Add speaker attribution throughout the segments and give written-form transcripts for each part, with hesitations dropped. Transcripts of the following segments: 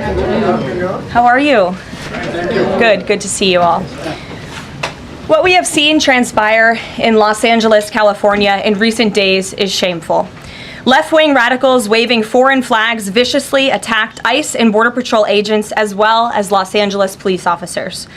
Speaker 1: How are you? Good to see you all. What we have seen transpire in Los Angeles, California in recent days is shameful. Left-wing radicals waving foreign flags viciously attacked ICE and Border Patrol agents as well as Los Angeles police officers.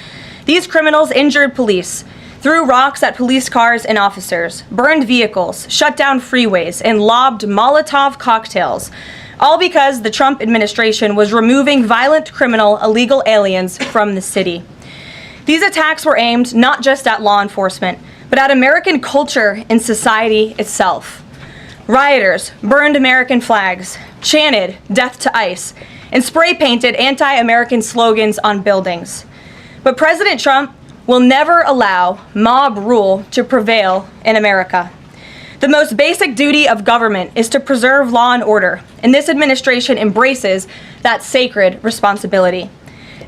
Speaker 1: These criminals injured police, threw rocks at police cars and officers, burned vehicles, shut down freeways, and lobbed Molotov cocktails, all because the Trump administration was removing violent criminal illegal aliens from the city. These attacks were aimed not just at law enforcement, but at American culture and society itself. Rioters burned American flags, chanted "Death to ICE," and spray-painted anti-American slogans on buildings. But President Trump will never allow mob rule to prevail in America. The most basic duty of government is to preserve law and order, and this administration embraces that sacred responsibility.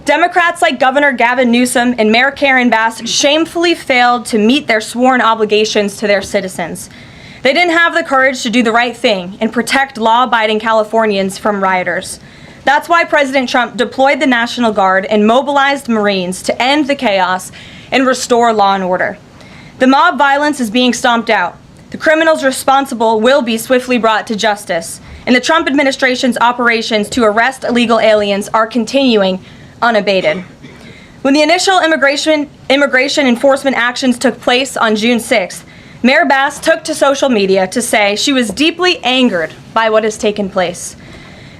Speaker 1: Democrats like Governor Gavin Newsom and Mayor Karen Bass shamefully failed to meet their sworn obligations to their citizens. They didn't have the courage to do the right thing and protect law-abiding Californians from rioters. That's why President Trump deployed the National Guard and mobilized Marines to end the chaos and restore law and order. The mob violence is being stomped out. The criminals responsible will be swiftly brought to justice, and the Trump administration's operations to arrest illegal aliens are continuing unabated. When the initial immigration enforcement actions took place on June 6th, Mayor Bass took to social media to say she was deeply angered by what has taken place.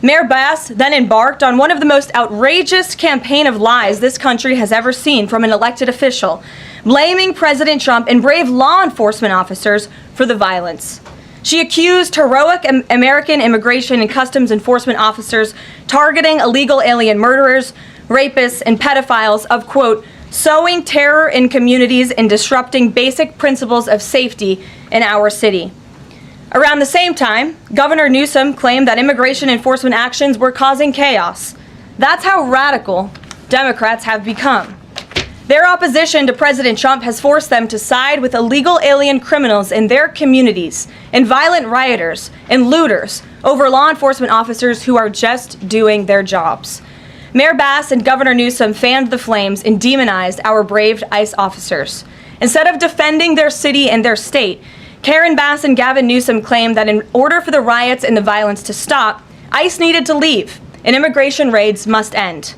Speaker 1: Mayor Bass then embarked on one of the most outrageous campaign of lies this country has ever seen from an elected official, blaming President Trump and brave law enforcement officers for the violence. She accused heroic American immigration and customs enforcement officers targeting illegal alien murderers, rapists, and pedophiles of, quote, sowing terror in communities and disrupting basic principles of safety in our city. Around the same time, Governor Newsom claimed that immigration enforcement actions were causing chaos. That's how radical Democrats have become. Their opposition to President Trump has forced them to side with illegal alien criminals in their communities and violent rioters and looters over law enforcement officers who are just doing their jobs. Mayor Bass and Governor Newsom fanned the flames and demonized our brave ICE officers. Instead of defending their city and their state, Karen Bass and Gavin Newsom claimed that in order for the riots and the violence to stop, ICE needed to leave and immigration raids must end.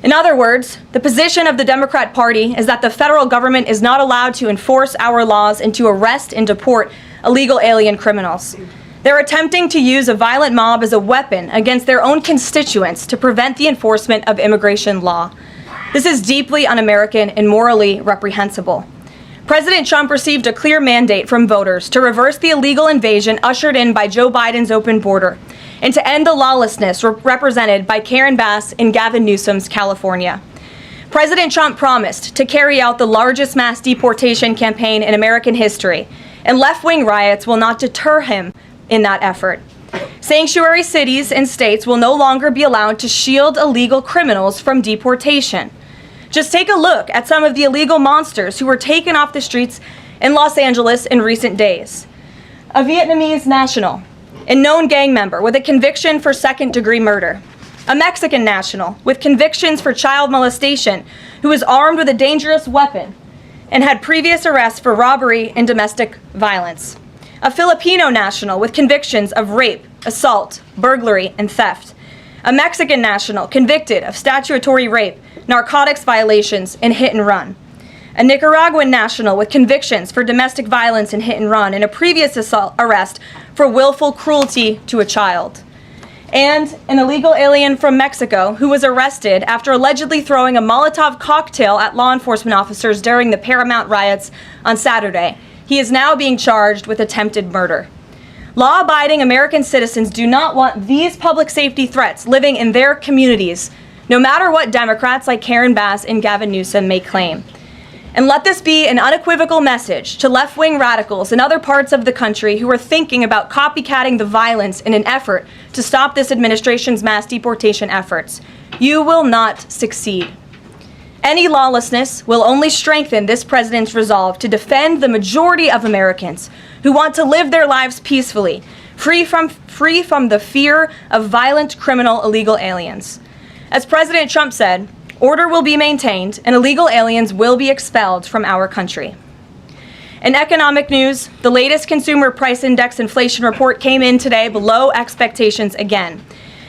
Speaker 1: In other words, the position of the Democrat Party is that the federal government is not allowed to enforce our laws and to arrest and deport illegal alien criminals. They're attempting to use a violent mob as a weapon against their own constituents to prevent the enforcement of immigration law. This is deeply un-American and morally reprehensible. President Trump received a clear mandate from voters to reverse the illegal invasion ushered in by Joe Biden's open border and to end the lawlessness represented by Karen Bass and Gavin Newsom's California. President Trump promised to carry out the largest mass deportation campaign in American history, and left-wing riots will not deter him in that effort. Sanctuary cities and states will no longer be allowed to shield illegal criminals from deportation. Just take a look at some of the illegal monsters who were taken off the streets in Los Angeles in recent days. A Vietnamese national, a known gang member with a conviction for second-degree murder. A Mexican national with convictions for child molestation who was armed with a dangerous weapon and had previous arrests for robbery and domestic violence. A Filipino national with convictions of rape, assault, burglary, and theft. A Mexican national convicted of statutory rape, narcotics violations, and hit and run. A Nicaraguan national with convictions for domestic violence and hit and run and a previous arrest for willful cruelty to a child. And an illegal alien from Mexico who was arrested after allegedly throwing a Molotov cocktail at law enforcement officers during the Paramount riots on Saturday. He is now being charged with attempted murder. Law-abiding American citizens do not want these public safety threats living in their communities, no matter what Democrats like Karen Bass and Gavin Newsom may claim. And let this be an unequivocal message to left-wing radicals in other parts of the country who are thinking about copycatting the violence in an effort to stop this administration's mass deportation efforts. You will not succeed. Any lawlessness will only strengthen this president's resolve to defend the majority of Americans who want to live their lives peacefully, free from the fear of violent criminal illegal aliens. As President Trump said, order will be maintained and illegal aliens will be expelled from our country. In economic news, the latest Consumer Price Index inflation report came in today below expectations again.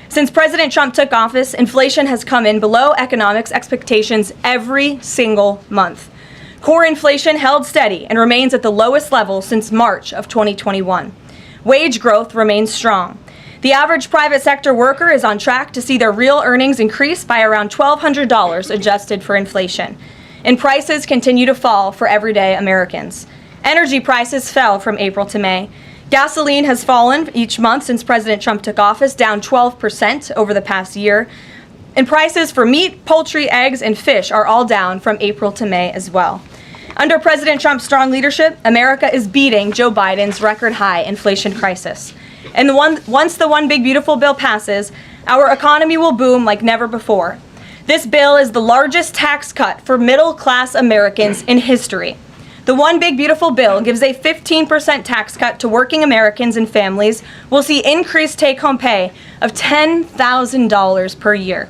Speaker 1: Since President Trump took office, inflation has come in below economics expectations every single month. Core inflation held steady and remains at the lowest level since March of 2021. Wage growth remains strong. The average private sector worker is on track to see their real earnings increase by around $1,200 adjusted for inflation. And prices continue to fall for everyday Americans. Energy prices fell from April to May. Gasoline has fallen each month since President Trump took office, down 12% over the past year. And prices for meat, poultry, eggs, and fish are all down from April to May as well. Under President Trump's strong leadership, America is beating Joe Biden's record-high inflation crisis. And once the One Big Beautiful bill passes, our economy will boom like never before. This bill is the largest tax cut for middle-class Americans in history. The One Big Beautiful bill gives a 15% tax cut to working Americans and families. We'll see increased take-home pay of $10,000 per year.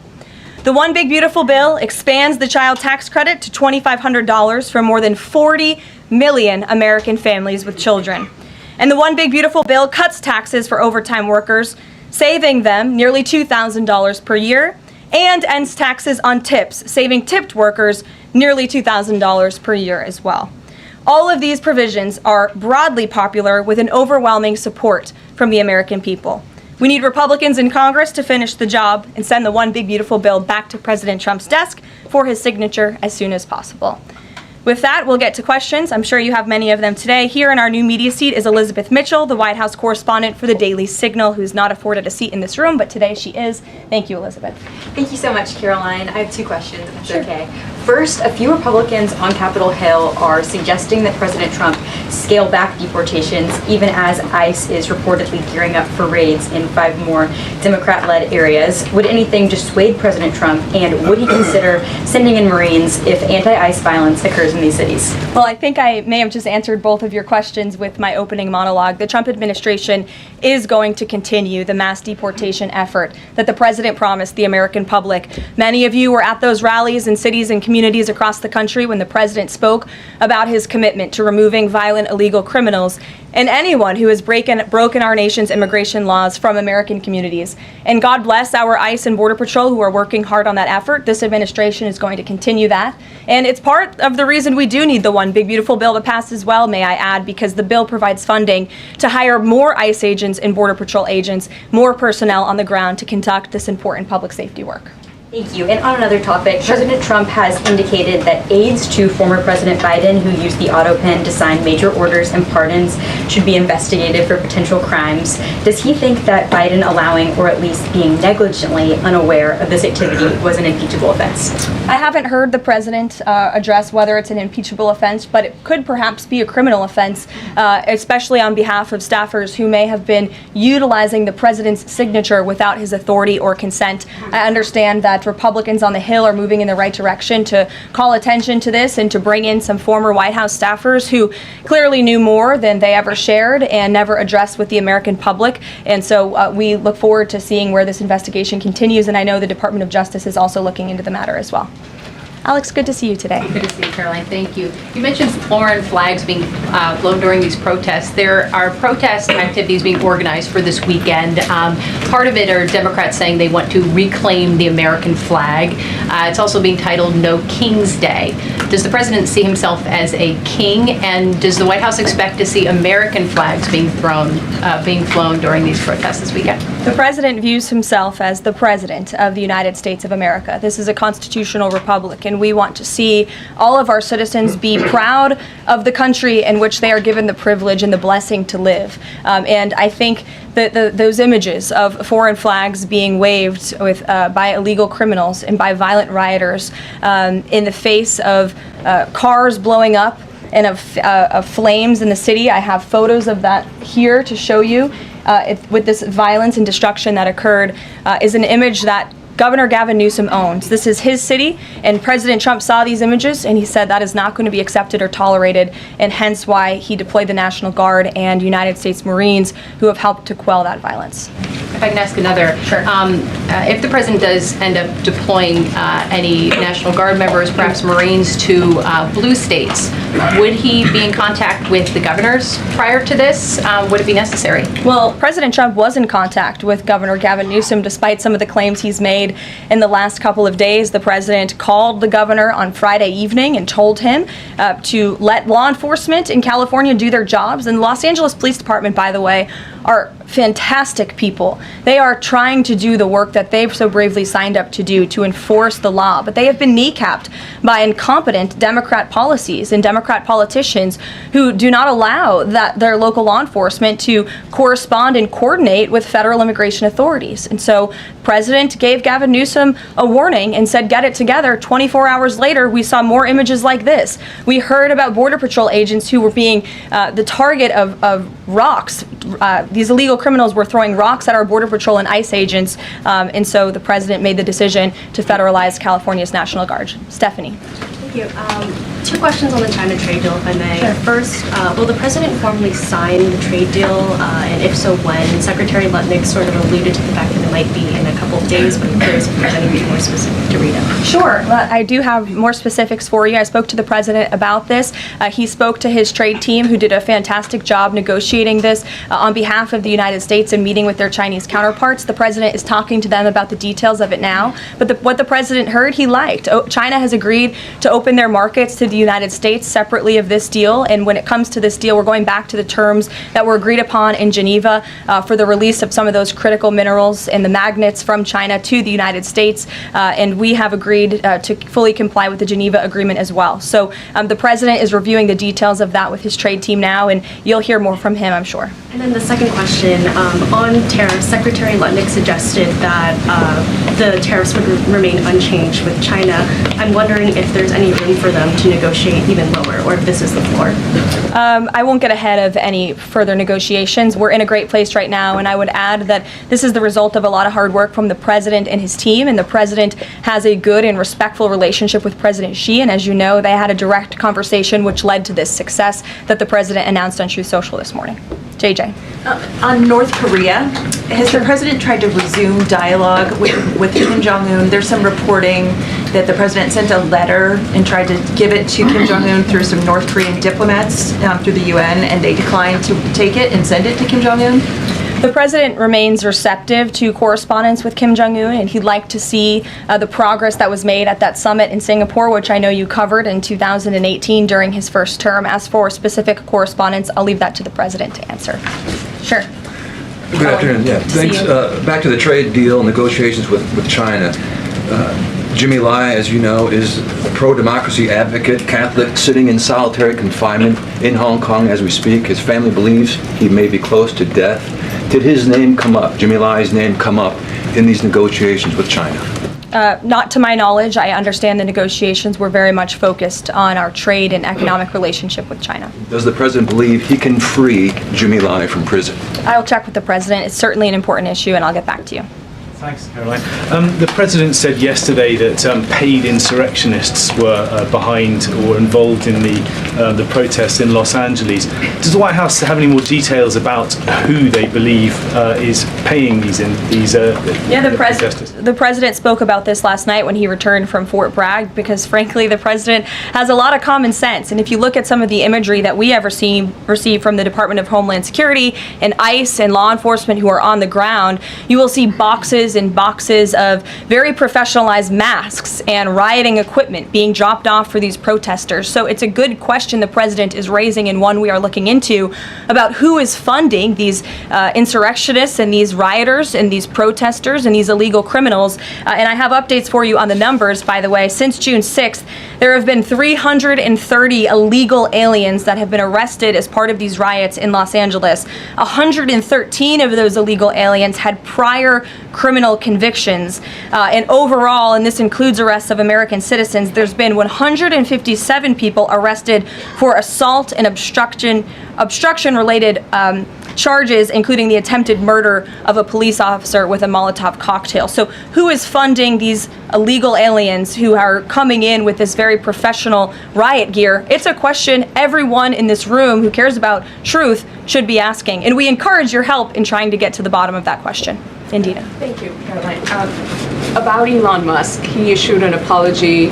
Speaker 1: The One Big Beautiful bill expands the child tax credit to $2,500 for more than 40 million American families with children. And the One Big Beautiful bill cuts taxes for overtime workers, saving them nearly $2,000 per year, and ends taxes on tips, saving tipped workers nearly $2,000 per year as well. All of these provisions are broadly popular with an overwhelming support from the American people. We need Republicans in Congress to finish the job and send the One Big Beautiful bill back to President Trump's desk for his signature as soon as possible. With that, we'll get to questions. I'm sure you have many of them today. Here in our new media seat is Elizabeth Mitchell, the White House correspondent for the Daily Signal, who's not afforded a seat in this room, but today she is. Thank you, Elizabeth.
Speaker 2: Thank you so much, Caroline. I have two questions, if that's okay. First, a few Republicans on Capitol Hill are suggesting that President Trump scale back deportations, even as ICE is reportedly gearing up for raids in 5 more Democrat-led areas. Would anything dissuade President Trump, and would he consider sending in Marines if anti-ICE violence occurs in these cities?
Speaker 1: Well, I think I may have just answered both of your questions with my opening monologue. The Trump administration is going to continue the mass deportation effort that the president promised the American public. Many of you were at those rallies in cities and communities across the country when the president spoke about his commitment to removing violent illegal criminals and anyone who has broken our nation's immigration laws from American communities. And God bless our ICE and Border Patrol who are working hard on that effort. This administration is going to continue that. And it's part of the reason we do need the One Big Beautiful bill to pass as well, may I add, because the bill provides funding to hire more ICE agents and Border Patrol agents, more personnel on the ground to conduct this important public safety work.
Speaker 2: Thank you. And on another topic, President Trump has indicated that aides to former President Biden who used the auto pen to sign major orders and pardons should be investigated for potential crimes. Does he think that Biden allowing, or at least being negligently unaware of this activity, was an impeachable offense?
Speaker 1: I haven't heard the president address whether it's an impeachable offense, but it could perhaps be a criminal offense, especially on behalf of staffers who may have been utilizing the president's signature without his authority or consent. I understand that Republicans on the Hill are moving in the right direction to call attention to this and to bring in some former White House staffers who clearly knew more than they ever shared and never addressed with the American public. And so we look forward to seeing where this investigation continues, and I know the Department of Justice is also looking into the matter as well. Alex, good to see you today.
Speaker 3: Good to see you, Caroline. Thank you. You mentioned foreign flags being blown during these protests. There are protest activities being organized for this weekend. Part of it are Democrats saying they want to reclaim the American flag. It's also being titled No King's Day. Does the president see himself as a king, and does the White House expect to see American flags being flown during these protests this weekend?
Speaker 1: The president views himself as the president of the United States of America. This is a constitutional republic, and we want to see all of our citizens be proud of the country in which they are given the privilege and the blessing to live. And I think that those images of foreign flags being waved with by illegal criminals and by violent rioters in the face of cars blowing up and of flames in the city. I have photos of that here to show you. With this violence and destruction that occurred is an image that Governor Gavin Newsom owns. This is his city, and President Trump saw these images and he said that is not going to be accepted or tolerated, and hence why he deployed the National Guard and United States Marines who have helped to quell that violence.
Speaker 3: If I can ask another.
Speaker 1: Sure.
Speaker 3: If the president does end up deploying any National Guard members, perhaps Marines, to blue states, would he be in contact with the governors prior to this? Would it be necessary?
Speaker 1: Well, President Trump was in contact with Governor Gavin Newsom despite some of the claims he's made in the last couple of days. The president called the governor on Friday evening and told him to let law enforcement in California do their jobs. And the Los Angeles Police Department, by the way, are fantastic people. They are trying to do the work that they've so bravely signed up to do to enforce the law, but they have been kneecapped by incompetent Democrat policies and Democrat politicians who do not allow their local law enforcement to correspond and coordinate with federal immigration authorities. And so the president gave Gavin Newsom a warning and said, get it together. 24 hours later, we saw more images like this. We heard about Border Patrol agents who were being the target of rocks. These illegal criminals were throwing rocks at our Border Patrol and ICE agents, and so the president made the decision to federalize California's National Guard. Stephanie.
Speaker 4: Thank you. Two questions on the China trade deal, if I may. Sure. First, will the president formally sign the trade deal, and if so, when? Secretary Lutnick sort of alluded to the fact that it might be in a couple of days, but I'm curious if there's anything more specific to read out.
Speaker 1: Sure. Well, I do have more specifics for you. I spoke to the president about this. He spoke to his trade team, who did a fantastic job negotiating this on behalf of the United States and meeting with their Chinese counterparts. The president is talking to them about the details of it now. But what the president heard, he liked. China has agreed to open their markets to the United States separately of this deal. And when it comes to this deal, we're going back to the terms that were agreed upon in Geneva for the release of some of those critical minerals and the magnets from China to the United States. And we have agreed to fully comply with the Geneva Agreement as well. So the president is reviewing the details of that with his trade team now, and you'll hear more from him, I'm sure.
Speaker 4: And then the second question, on tariffs, Secretary Lutnick suggested that the tariffs would remain unchanged with China. I'm wondering if there's any room for them to negotiate even lower, or if this is the floor.
Speaker 1: I won't get ahead of any further negotiations. We're in a great place right now, and I would add that this is the result of a lot of hard work from the president and his team, and the president has a good and respectful relationship with President Xi, and as you know, they had a direct conversation which led to this success that the president announced on Truth Social this morning. JJ.
Speaker 5: On North Korea, has the president tried to resume dialogue with Kim Jong-un? There's some reporting that the president sent a letter and tried to give it to Kim Jong-un through some North Korean diplomats through the UN, and they declined to take it and send it to Kim Jong-un?
Speaker 1: The president remains receptive to correspondence with Kim Jong-un, and he'd like to see the progress that was made at that summit in Singapore, which I know you covered in 2018 during his first term. As for specific correspondence, I'll leave that to the president to answer. Sure.
Speaker 6: Good afternoon. Yeah, thanks. Back to the trade deal negotiations with China. Jimmy Lai, as you know, is a pro-democracy advocate, Catholic, sitting in solitary confinement in Hong Kong as we speak. His family believes he may be close to death. Did his name come up, Jimmy Lai's name come up in these negotiations with China?
Speaker 1: Not to my knowledge. I understand the negotiations were very much focused on our trade and economic relationship with China.
Speaker 6: Does the president believe he can free Jimmy Lai from prison?
Speaker 1: I'll check with the president. It's certainly an important issue, and I'll get back to you.
Speaker 7: Thanks, Caroline. The president said yesterday that paid insurrectionists were behind or involved in the protests in Los Angeles. Does the White House have any more details about who they believe is paying these protesters?
Speaker 1: The president spoke about this last night when he returned from Fort Bragg, because frankly the president has a lot of common sense, and if you look at some of the imagery that we have received from the Department of Homeland Security and ICE and law enforcement who are on the ground, you will see boxes and boxes of very professionalized masks and rioting equipment being dropped off for these protesters. So it's a good question the president is raising, and one we are looking into, about who is funding these insurrectionists and these rioters and these protesters and these illegal criminals. And I have updates for you on the numbers, by the way. Since June 6th, there have been 330 illegal aliens that have been arrested as part of these riots in Los Angeles. 113 of those illegal aliens had prior criminal convictions. And overall, and this includes arrests of American citizens, there's been 157 people arrested for assault and obstruction-related charges, including the attempted murder of a police officer with a Molotov cocktail. So who is funding these illegal aliens who are coming in with this very professional riot gear? It's a question everyone in this room who cares about truth should be asking. And we encourage your help in trying to get to the bottom of that question. Indina.
Speaker 8: Thank you, Caroline. About Elon Musk, he issued an apology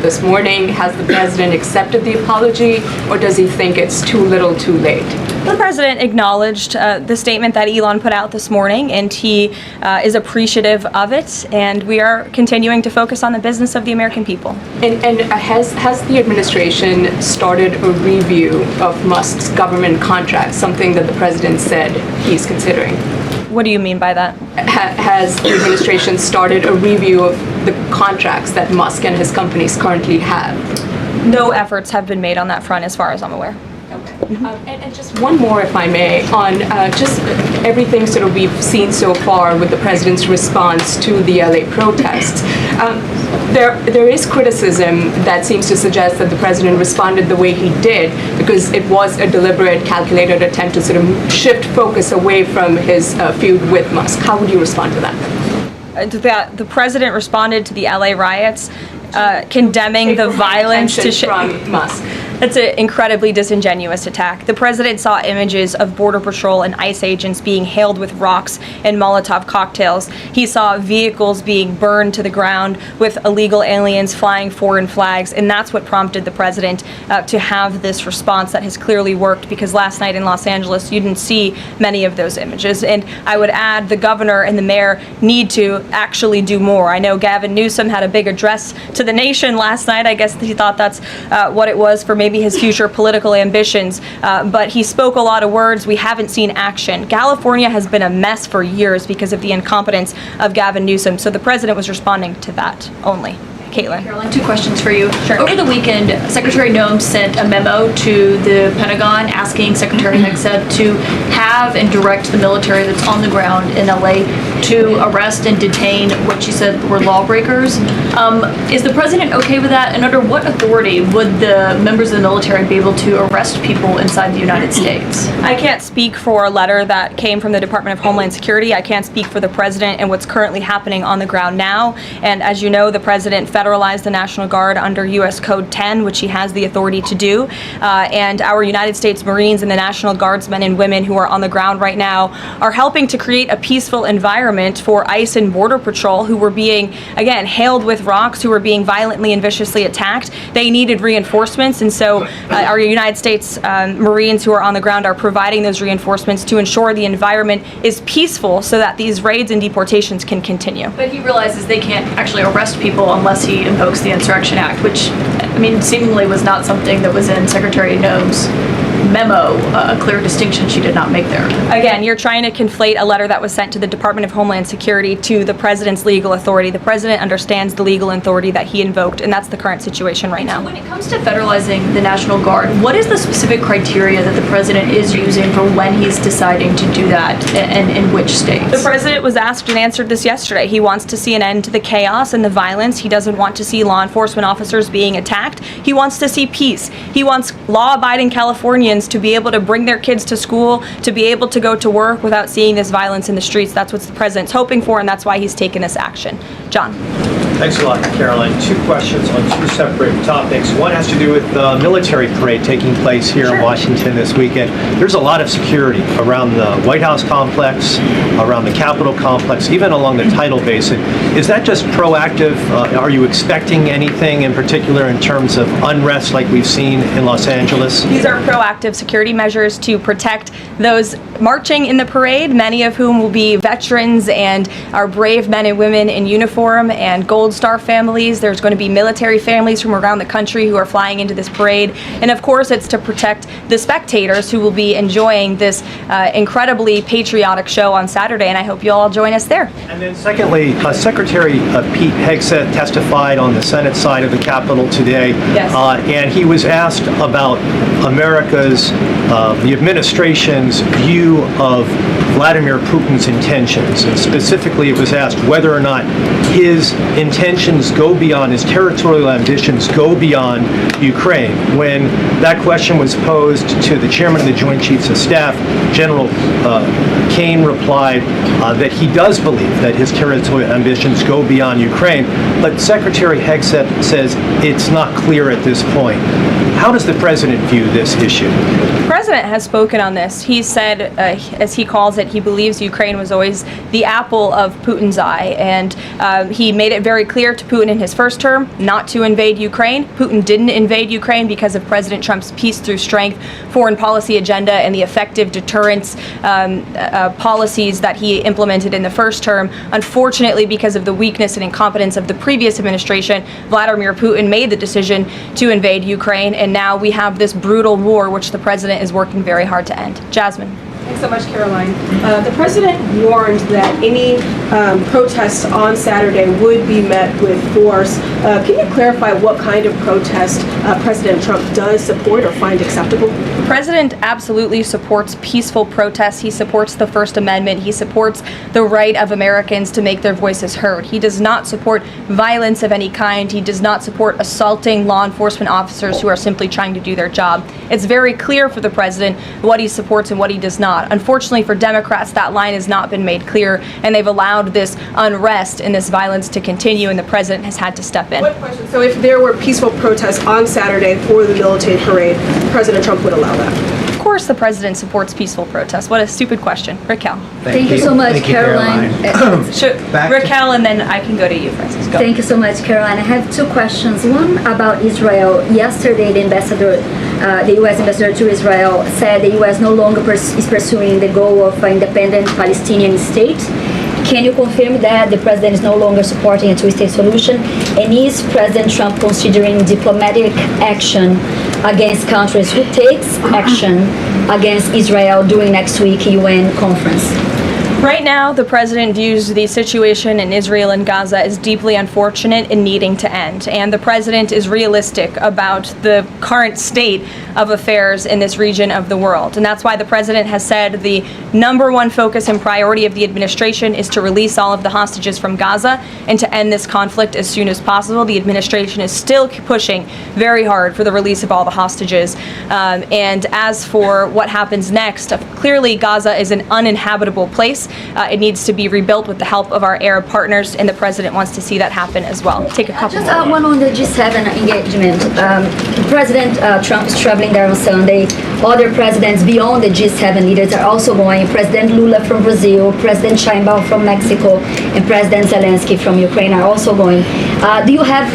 Speaker 8: this morning. Has the president accepted the apology, or does he think it's too little too late?
Speaker 1: The president acknowledged the statement that Elon put out this morning, and he is appreciative of it, and we are continuing to focus on the business of the American people.
Speaker 8: And has the administration started a review of Musk's government contracts, something that the president said he's considering?
Speaker 1: What do you mean by that?
Speaker 8: Has the administration started a review of the contracts that Musk and his companies currently have?
Speaker 1: No efforts have been made on that front as far as I'm aware.
Speaker 8: And just one more, if I may, on just everything sort of we've seen so far with the president's response to the LA protests. There is criticism that seems to suggest that the president responded the way he did because it was a deliberate, calculated attempt to sort of shift focus away from his feud with Musk. How would you respond to that?
Speaker 1: The president responded to the LA riots, condemning the violence to
Speaker 8: from Musk.
Speaker 1: That's an incredibly disingenuous attack. The president saw images of Border Patrol and ICE agents being hailed with rocks and Molotov cocktails. He saw vehicles being burned to the ground with illegal aliens flying foreign flags, and that's what prompted the president to have this response that has clearly worked, because last night in Los Angeles you didn't see many of those images. And I would add the governor and the mayor need to actually do more. I know Gavin Newsom had a big address to the nation last night. I guess he thought that's what it was for maybe his future political ambitions, but he spoke a lot of words. We haven't seen action. California has been a mess for years because of the incompetence of Gavin Newsom, so the president was responding to that only. Caitlin.
Speaker 9: Caroline, two questions for you.
Speaker 1: Sure.
Speaker 9: Over the weekend, Secretary Noem sent a memo to the Pentagon asking Secretary Hegseth to have and direct the military that's on the ground in LA to arrest and detain what she said were lawbreakers. Is the president okay with that? And under what authority would the members of the military be able to arrest people inside the United States?
Speaker 1: I can't speak for a letter that came from the Department of Homeland Security. I can't speak for the president and what's currently happening on the ground now. And as you know, the president federalized the National Guard under U.S. Code 10, which he has the authority to do. And our United States Marines and the National Guardsmen and women who are on the ground right now are helping to create a peaceful environment for ICE and Border Patrol, who were being, again, hailed with rocks, who were being violently and viciously attacked. They needed reinforcements, and so our United States Marines who are on the ground are providing those reinforcements to ensure the environment is peaceful so that these raids and deportations can continue.
Speaker 9: But he realizes they can't actually arrest people unless he invokes the Insurrection Act, which, I mean, seemingly was not something that was in Secretary Noem's memo, a clear distinction she did not make there.
Speaker 1: Again, you're trying to conflate a letter that was sent to the Department of Homeland Security to the president's legal authority. The president understands the legal authority that he invoked, and that's the current situation right now.
Speaker 9: When it comes to federalizing the National Guard, what is the specific criteria that the president is using for when he's deciding to do that, and in which states?
Speaker 1: The president was asked and answered this yesterday. He wants to see an end to the chaos and the violence. He doesn't want to see law enforcement officers being attacked. He wants to see peace. He wants law-abiding Californians to be able to bring their kids to school, to be able to go to work without seeing this violence in the streets. That's what the president's hoping for, and that's why he's taken this action. John.
Speaker 10: Thanks a lot, Caroline. Two questions on two separate topics. One has to do with the military parade taking place here in Washington this weekend. There's a lot of security around the White House complex, around the Capitol complex, even along the tidal basin. Is that just proactive? Are you expecting anything in particular in terms of unrest like we've seen in Los Angeles?
Speaker 1: These are proactive security measures to protect those marching in the parade, many of whom will be veterans and our brave men and women in uniform and Gold Star families. There's going to be military families from around the country who are flying into this parade. And of course, it's to protect the spectators who will be enjoying this incredibly patriotic show on Saturday. And I hope you'll all join us there.
Speaker 10: And then secondly, Secretary Pete Hegseth testified on the Senate side of the Capitol today.
Speaker 1: Yes.
Speaker 10: And he was asked about America's, the administration's view of Vladimir Putin's intentions. And specifically, it was asked whether or not his intentions go beyond, his territorial ambitions go beyond Ukraine. When that question was posed to the chairman of the Joint Chiefs of Staff, General Kane replied that he does believe that his territorial ambitions go beyond Ukraine, but Secretary Hegseth says it's not clear at this point. How does the president view this issue?
Speaker 1: The president has spoken on this. He he said, as he calls it, he believes Ukraine was always the apple of Putin's eye. And he made it very clear to Putin in his first term not to invade Ukraine. Putin didn't invade Ukraine because of President Trump's peace through strength foreign policy agenda and the effective deterrence policies that he implemented in the first term. Unfortunately, because of the weakness and incompetence of the previous administration, Vladimir Putin made the decision to invade Ukraine, and now we have this brutal war which the president is working very hard to end. Jasmine.
Speaker 8: Thanks so much, Caroline. The president warned that any protests on Saturday would be met with force. Can you clarify what kind of protest President Trump does support or find acceptable?
Speaker 1: The president absolutely supports peaceful protests. He supports the First Amendment. He supports the right of Americans to make their voices heard. He does not support violence of any kind. He does not support assaulting law enforcement officers who are simply trying to do their job. It's very clear for the president what he supports and what he does not. Unfortunately for Democrats, that line has not been made clear, and they've allowed this unrest and this violence to continue, and the president has had to step in.
Speaker 8: One question. So if there were peaceful protests on Saturday for the military parade, President Trump would allow that?
Speaker 1: Of course the president supports peaceful protests. What a stupid question. Raquel.
Speaker 11: Thank you so much,
Speaker 10: Thank you,
Speaker 11: Caroline.
Speaker 1: Raquel, and then I can go to you, Francis. Go.
Speaker 11: Thank you so much, Caroline. I have two questions. One about Israel. Yesterday, the U.S. ambassador to Israel said the U.S. no longer is pursuing the goal of an independent Palestinian state. Can you confirm that the president is no longer supporting a two-state solution? And is President Trump considering diplomatic action against countries who takes action against Israel during next week UN conference?
Speaker 1: Right now, the president views the situation in Israel and Gaza as deeply unfortunate and needing to end. And the president is realistic about the current state of affairs in this region of the world. And that's why the president has said the number one focus and priority of the administration is to release all of the hostages from Gaza and to end this conflict as soon as possible. The administration is still pushing very hard for the release of all the hostages. And as for what happens next, clearly Gaza is an uninhabitable place. It needs to be rebuilt with the help of our Arab partners, and the president wants to see that happen as well. Take a couple
Speaker 11: Just one on the G7 engagement. President Trump is traveling there on Sunday. Other presidents beyond the G7 leaders are also going. President Lula from Brazil, President Sheinbaum from Mexico, and President Zelensky from Ukraine are also going. Do you have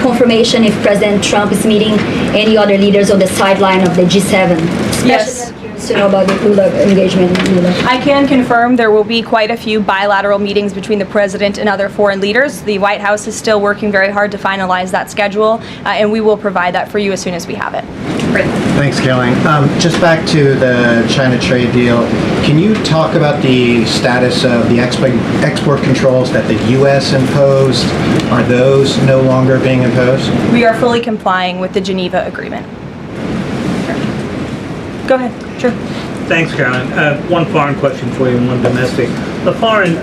Speaker 11: confirmation if President Trump is meeting any other leaders on the sideline of the G7?
Speaker 1: Yes.
Speaker 11: To know about the Lula engagement.
Speaker 1: I can confirm there will be quite a few bilateral meetings between the president and other foreign leaders. The White House is still working very hard to finalize that schedule, and we will provide that for you as soon as we have it. Great.
Speaker 10: Thanks, Caroline. Just back to the China trade deal, can you talk about the status of the export controls that the U.S. imposed? Are those no longer being imposed?
Speaker 1: We are fully complying with the Geneva Agreement. Go ahead. Sure.
Speaker 12: Thanks, Caroline. One foreign question for you and one domestic. The foreign,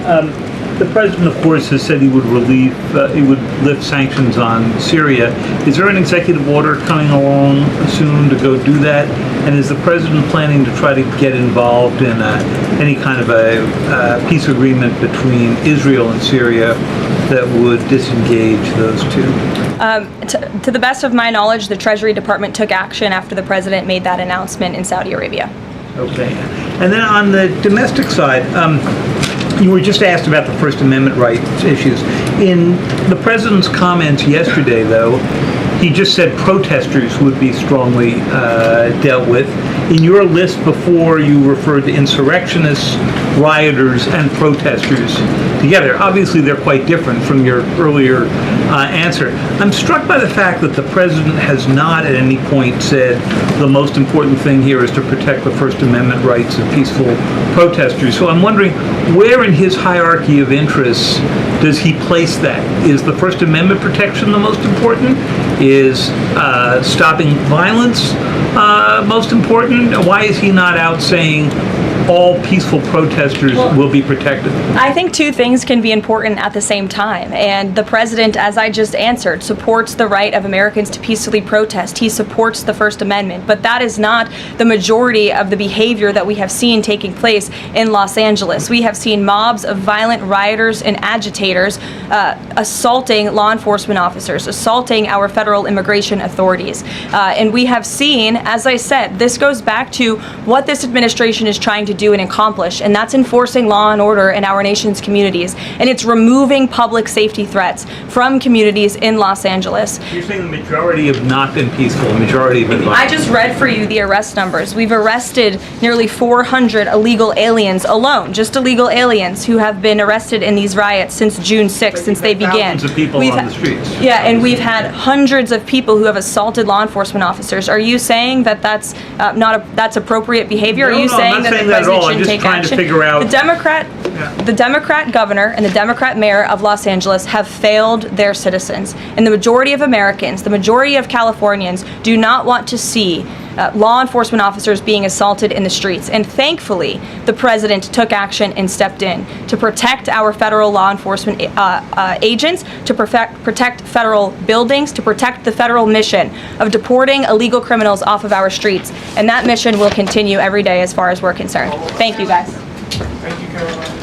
Speaker 12: the president, of course, has said he would lift sanctions on Syria. Is there an executive order coming along soon to go do that? And is the president planning to try to get involved in any kind of a peace agreement between Israel and Syria that would disengage those two?
Speaker 1: To the best of my knowledge, the Treasury Department took action after the president made that announcement in Saudi Arabia.
Speaker 12: Okay. And then on the domestic side, you were just asked about the First Amendment rights issues. In the president's comments yesterday, though, he just said protesters would be strongly dealt with. In your list before, you referred to insurrectionists, rioters, and protesters together. Obviously, they're quite different from your earlier answer. I'm struck by the fact that the president has not at any point said the most important thing here is to protect the First Amendment rights of peaceful protesters. So I'm wondering, where in his hierarchy of interests does he place that? Is the First Amendment protection the most important? Is stopping violence most important? Why is he not out saying all peaceful protesters will be protected?
Speaker 1: I think two things can be important at the same time. And the president, as I just answered, supports the right of Americans to peacefully protest. He supports the First Amendment. But that is not the majority of the behavior that we have seen taking place in Los Angeles. We have seen mobs of violent rioters and agitators assaulting law enforcement officers, assaulting our federal immigration authorities. And we have seen, as I said, this goes back to what this administration is trying to do and accomplish, and that's enforcing law and order in our nation's communities. And it's removing public safety threats from communities in Los Angeles.
Speaker 12: You're saying the majority have not been peaceful, the majority have been violent.
Speaker 1: I just read for you the arrest numbers. We've arrested nearly 400 illegal aliens alone, just illegal aliens who have been arrested in these riots since June 6th, since they began.
Speaker 12: Thousands of people on the streets.
Speaker 1: Yeah, and we've had hundreds of people who have assaulted law enforcement officers. Are you saying that that's that's appropriate behavior? Are you saying that the president shouldn't take action?
Speaker 12: I'm just trying to figure out.
Speaker 1: The Democrat governor and the Democrat mayor of Los Angeles have failed their citizens. And the majority of Americans, the majority of Californians do not want to see law enforcement officers being assaulted in the streets. And thankfully, the president took action and stepped in to protect our federal law enforcement agents, to protect federal buildings, to protect the federal mission of deporting illegal criminals off of our streets. And that mission will continue every day as far as we're concerned. Thank you, guys.
Speaker 12: Thank you, Caroline.